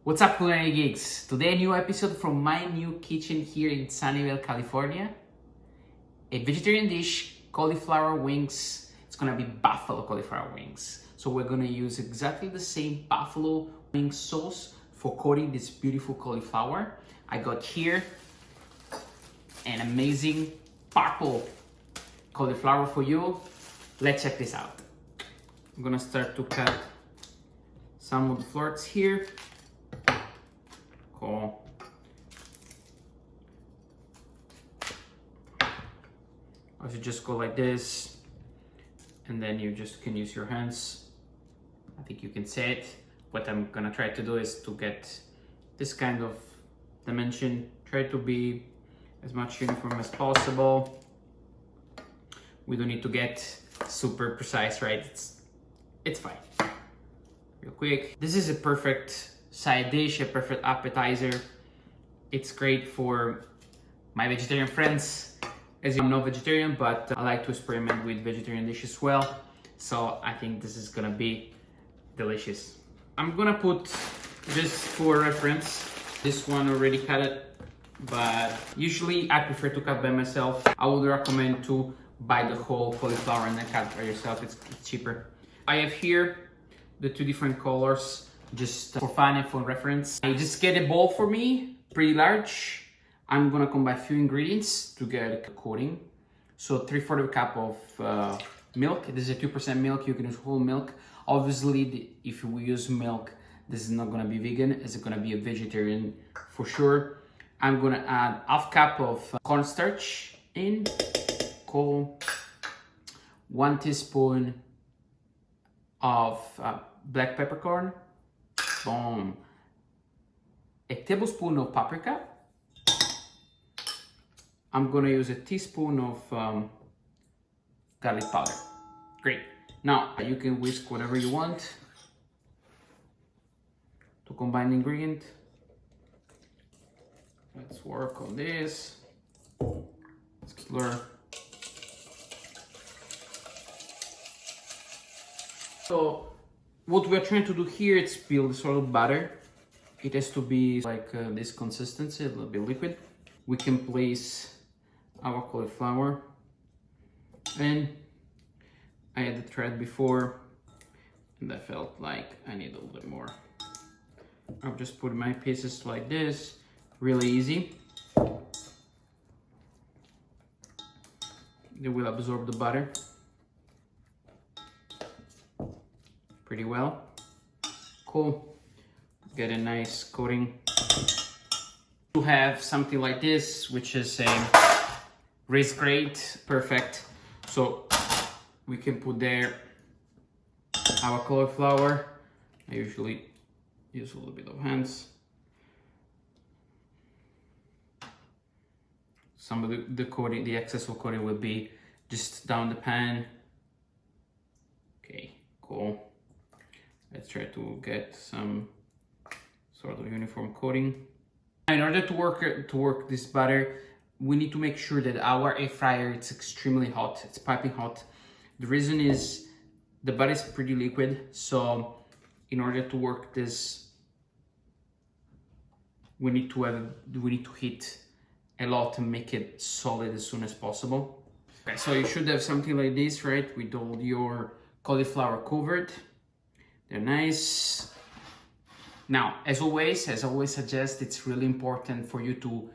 What's up, culinary geeks? Today, a new episode from my new kitchen here in Sunnyvale, California. A vegetarian dish, cauliflower wings. It's gonna be buffalo cauliflower wings. So we're gonna use exactly the same buffalo wing sauce for coating this beautiful cauliflower. I got here an amazing purple cauliflower for you. Let's check this out. I'm gonna start to cut some of the florets here. Cool. Or you just go like this, and then you just can use your hands. I think you can see it. What I'm gonna try to do is to get this kind of dimension. Try to be as much uniform as possible. We don't need to get super precise, right? It's fine. Real quick. This is a perfect side dish, a perfect appetizer. It's great for my vegetarian friends. As you know, I'm not vegetarian, but I like to experiment with vegetarian dishes as well. So I think this is gonna be delicious. I'm gonna put, just for reference, this one already cut it, but usually I prefer to cut by myself. I would recommend to buy the whole cauliflower and then cut by yourself. It's cheaper. I have here the two different colors, just for fun and for reference. I just get a bowl for me, pretty large. I'm gonna combine a few ingredients to get a coating. So 3/4 cup of milk. This is a 2% milk. You can use whole milk. Obviously, if we use milk, this is not gonna be vegan. It's gonna be a vegetarian for sure. I'm gonna add 1/2 cup of cornstarch in. Cool. 1 teaspoon of black peppercorn. Boom. A tablespoon of paprika. I'm gonna use a teaspoon of garlic powder. Great. Now you can whisk whatever you want to combine the ingredient. Let's work on this. Let's slur. So what we're trying to do here is build sort of batter. It has to be like this consistency, a little bit liquid. We can place our cauliflower, and I had the thread before and I felt like I need a little bit more. I'll just put my pieces like this, really easy. They will absorb the butter pretty well. Cool. Get a nice coating. To have something like this, which is a raised grade, perfect. So we can put there our cauliflower. I usually use a little bit of hands. Some of the coating, the excess of coating will be just down the pan. Okay, cool. Let's try to get some sort of uniform coating. In order to work this batter, we need to make sure that our air fryer is extremely hot. It's piping hot. The reason is the butter is pretty liquid, so in order to work this, we need to heat a lot and make it solid as soon as possible. Okay, so you should have something like this, right? With all your cauliflower covered. They're nice. Now, as always, I suggest, it's really important for you to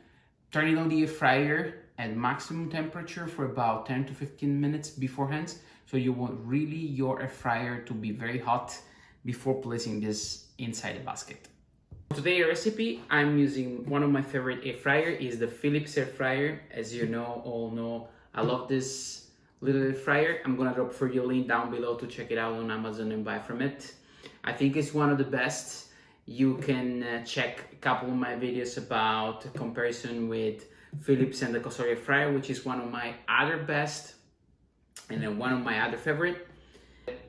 turn it on the air fryer at maximum temperature for about 10 to 15 minutes beforehand. So you want really your air fryer to be very hot before placing this inside the basket. For today's recipe, I'm using one of my favorite air fryer is the Philips air fryer. As you all know, I love this little air fryer. I'm gonna drop for you a link down below to check it out on Amazon and buy from it. I think it's one of the best. You can check a couple of my videos about comparison with Philips and the Cosori air fryer, which is one of my other best and then one of my other favorite.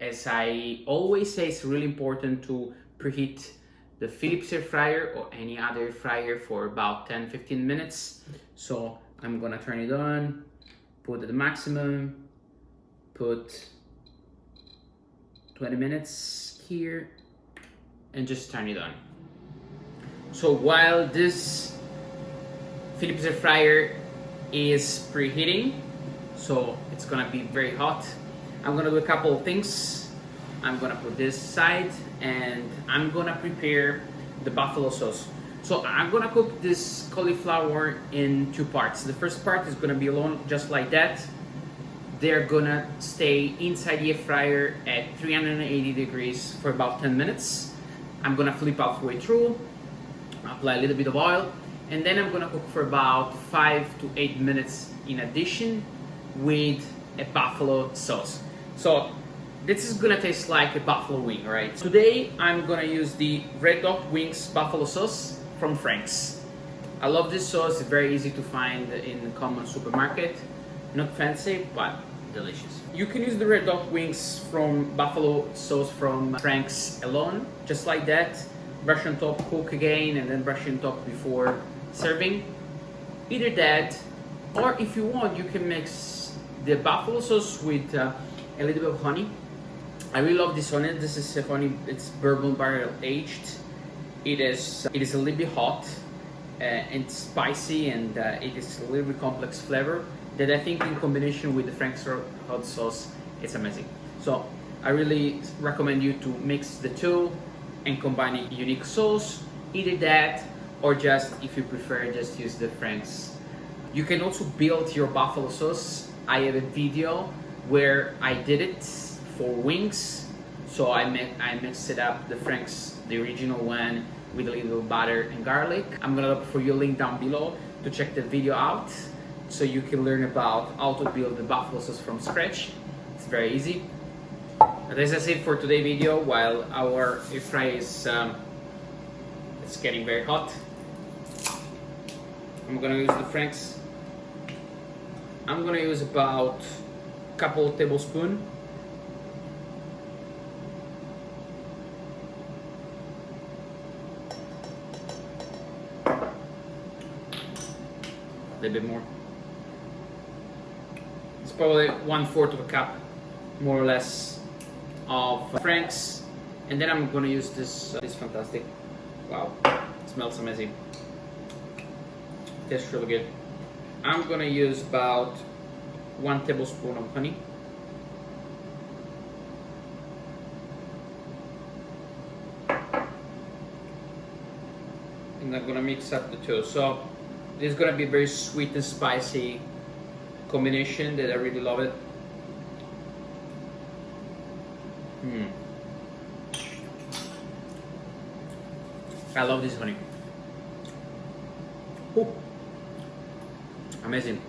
As I always say, it's really important to preheat the Philips air fryer or any other air fryer for about 10-15 minutes. So I'm gonna turn it on, put it at the maximum, put 20 minutes here, and just turn it on. So while this Philips air fryer is preheating, so it's gonna be very hot, I'm gonna do a couple of things. I'm gonna put this aside and I'm gonna prepare the buffalo sauce. So I'm gonna cook this cauliflower in two parts. The first part is gonna be alone, just like that. They're gonna stay inside the air fryer at 380 degrees for about 10 minutes. I'm gonna flip halfway through, apply a little bit of oil, and then I'm gonna cook for about 5 to 8 minutes in addition with a buffalo sauce. So this is gonna taste like a buffalo wing, right? Today I'm gonna use the Red Dot Wings buffalo sauce from Frank's. I love this sauce, it's very easy to find in the common supermarket. Not fancy, but delicious. You can use the Red Dot Wings from buffalo sauce from Frank's alone, just like that. Brush on top, cook again, and then brush on top before serving. Either that, or if you want, you can mix the buffalo sauce with a little bit of honey. I really love this honey. This is honey, it's bourbon barrel aged. It is a little bit hot and spicy, and it is a little bit complex flavor that I think in combination with the Frank's hot sauce, it's amazing. So I really recommend you to mix the two and combine a unique sauce. Either that, or just, if you prefer, just use the Frank's. You can also build your buffalo sauce. I have a video where I did it for wings. So I mixed it up, the Frank's, the original one, with a little butter and garlic. I'm gonna look for your link down below to check the video out, so you can learn about how to build the buffalo sauce from scratch. It's very easy. But as I said for today's video, while our air fryer is it's getting very hot, I'm gonna use the Frank's. I'm gonna use about a couple tablespoons. A little bit more. It's probably 1/4 of a cup, more or less, of Frank's, and then I'm gonna use this fantastic. Wow, it smells amazing. Tastes really good. I'm gonna use about 1 tablespoon of honey. And I'm gonna mix up the two. So this is gonna be a very sweet and spicy combination that I really love it. I love this honey. Ooh. Amazing.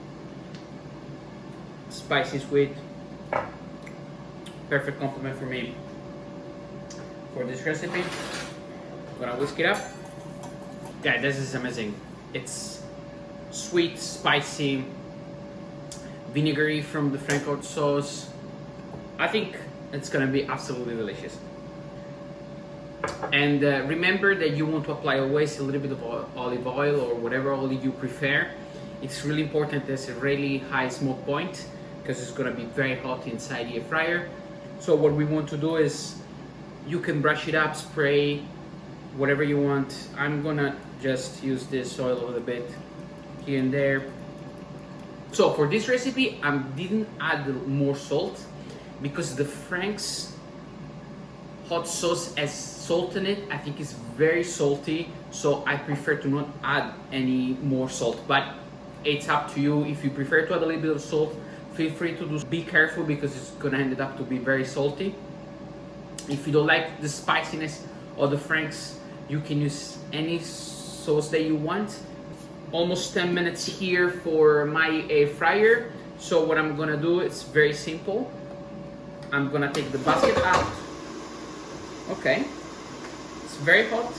Spicy, sweet. Perfect compliment for me for this recipe. I'm gonna whisk it up. Yeah, this is amazing. It's sweet, spicy, vinegary from the Frank hot sauce. I think it's gonna be absolutely delicious. And remember that you want to apply always a little bit of olive oil or whatever oil you prefer. It's really important there's a really high smoke point because it's gonna be very hot inside the air fryer. So what we want to do is you can brush it up, spray, whatever you want. I'm gonna just use this oil a little bit here and there. So for this recipe, I didn't add more salt because the Frank's hot sauce has salt in it. I think it's very salty, so I prefer to not add any more salt, but it's up to you. If you prefer to add a little bit of salt, feel free to do. Be careful because it's gonna end up to be very salty. If you don't like the spiciness of the Frank's, you can use any sauce that you want. Almost 10 minutes here for my air fryer. So what I'm gonna do, it's very simple. I'm gonna take the basket out. Okay, it's very hot.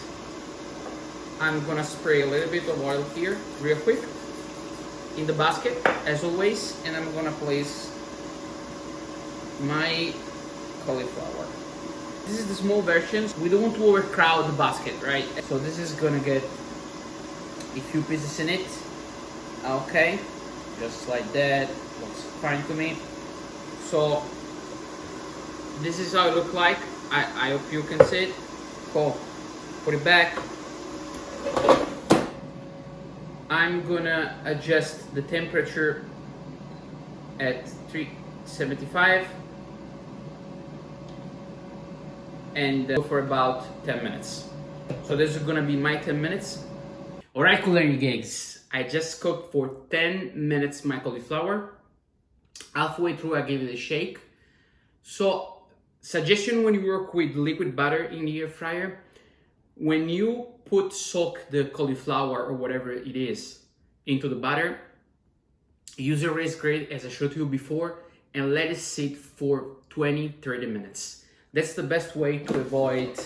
I'm gonna spray a little bit of oil here real quick in the basket as always, and I'm gonna place my cauliflower. This is the small version. We don't want to overcrowd the basket, right? So this is gonna get a few pieces in it. Okay, just like that. Looks fine to me. So this is how it looks like. I hope you can see it. Cool. Put it back. I'm gonna adjust the temperature at 375 and go for about 10 minutes. So this is gonna be my 10 minutes. All right, culinary gigs. I just cooked for 10 minutes my cauliflower. Halfway through, I gave it a shake. So, suggestion when you work with liquid butter in the air fryer, when you soak the cauliflower or whatever it is into the butter, use a raised grate as I showed you before and let it sit for 20-30 minutes. That's the best way to avoid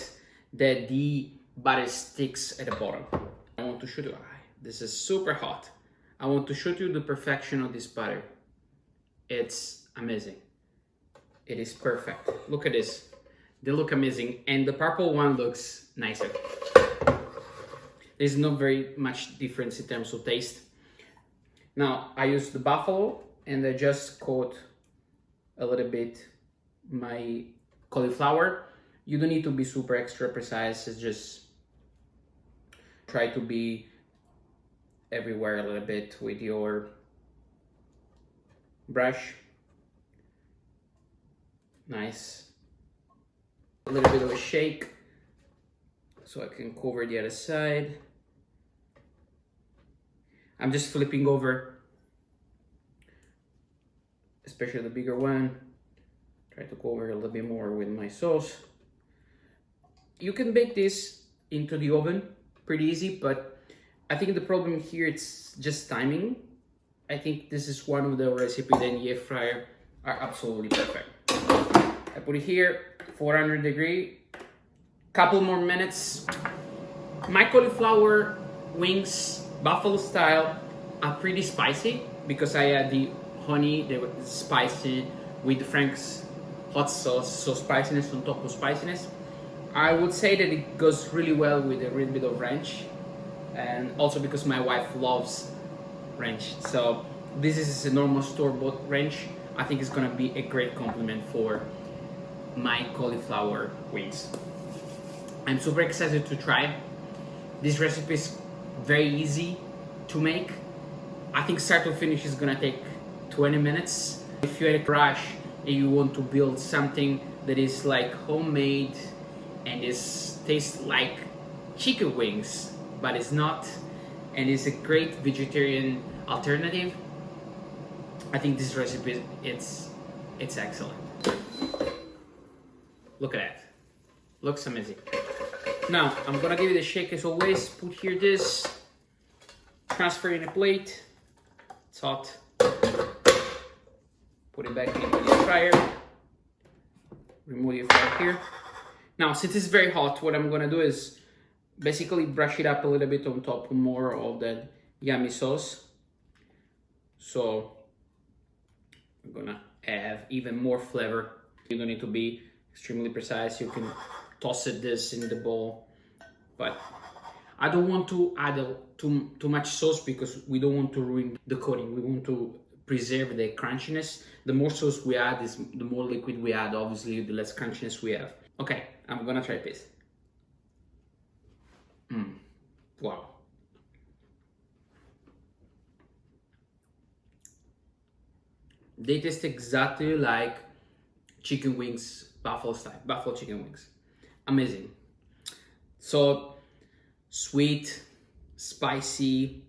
that the butter sticks at the bottom. I want to show you, this is super hot. I want to show you the perfection of this butter. It's amazing. It is perfect. Look at this. They look amazing. And the purple one looks nicer. There's not very much difference in terms of taste. Now, I use the buffalo and I just coat a little bit my cauliflower. You don't need to be super extra precise. It's just try to be everywhere a little bit with your brush. Nice. A little bit of a shake so I can cover the other side. I'm just flipping over, especially the bigger one. Try to cover a little bit more with my sauce. You can bake this into the oven pretty easy, but I think the problem here it's just timing. I think this is one of the recipes that in the air fryer are absolutely perfect. I put it here, 400 degree, couple more minutes. My cauliflower wings, buffalo style, are pretty spicy because I add the honey, they were spicy with the Frank's hot sauce, so spiciness on top of spiciness. I would say that it goes really well with a little bit of ranch, and also because my wife loves ranch. So this is a normal store-bought ranch. I think it's gonna be a great compliment for my cauliflower wings. I'm super excited to try. This recipe is very easy to make. I think start to finish is gonna take 20 minutes. If you're at a rush and you want to build something that is like homemade and tastes like chicken wings, but it's not, and it's a great vegetarian alternative, I think this recipe it's excellent. Look at that. Looks amazing. Now, I'm gonna give it a shake as always. Put here this, transfer in a plate. It's hot. Put it back into the fryer. Remove the fryer here. Now, since it's very hot, what I'm gonna do is basically brush it up a little bit on top more of that yummy sauce. So, I'm gonna have even more flavor. You don't need to be extremely precise. You can toss this in the bowl, but I don't want to add too much sauce because we don't want to ruin the coating. We want to preserve the crunchiness. The more sauce we add, the more liquid we add, obviously the less crunchiness we have. Okay, I'm gonna try this. Wow. They taste exactly like chicken wings, buffalo style, buffalo chicken wings. Amazing. So sweet, spicy,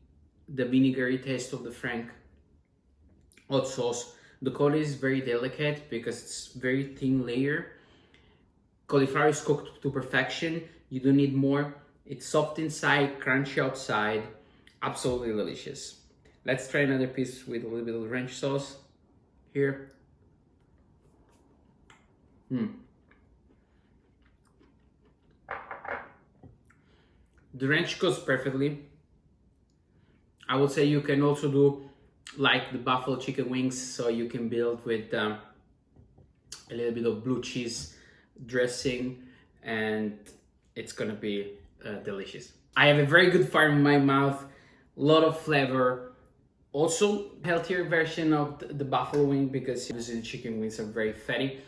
the vinegary taste of the Frank hot sauce. The cauli is very delicate because it's very thin layer. Cauliflower is cooked to perfection. You don't need more. It's soft inside, crunchy outside. Absolutely delicious. Let's try another piece with a little bit of ranch sauce here. The ranch goes perfectly. I would say you can also do like the buffalo chicken wings, so you can build with a little bit of blue cheese dressing, and it's gonna be delicious. I have a very good fire in my mouth, a lot of flavor. Also, healthier version of the buffalo wing because the chicken wings are very fatty.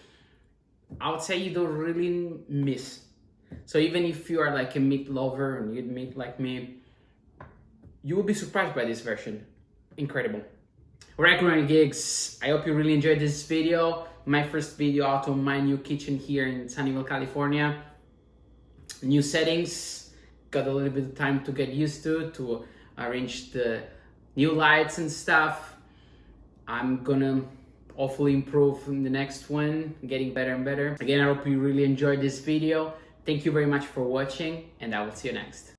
I would say you don't really miss. So even if you are like a meat lover and you eat meat like me, You will be surprised by this version. Incredible. Alright, Corona Gigs, I hope you really enjoyed this video. My first video out of my new kitchen here in Sunnyvale, California. New settings, got a little bit of time to get used to arrange the new lights and stuff. I'm gonna hopefully improve in the next one, getting better and better. Again, I hope you really enjoyed this video. Thank you very much for watching, and I will see you next.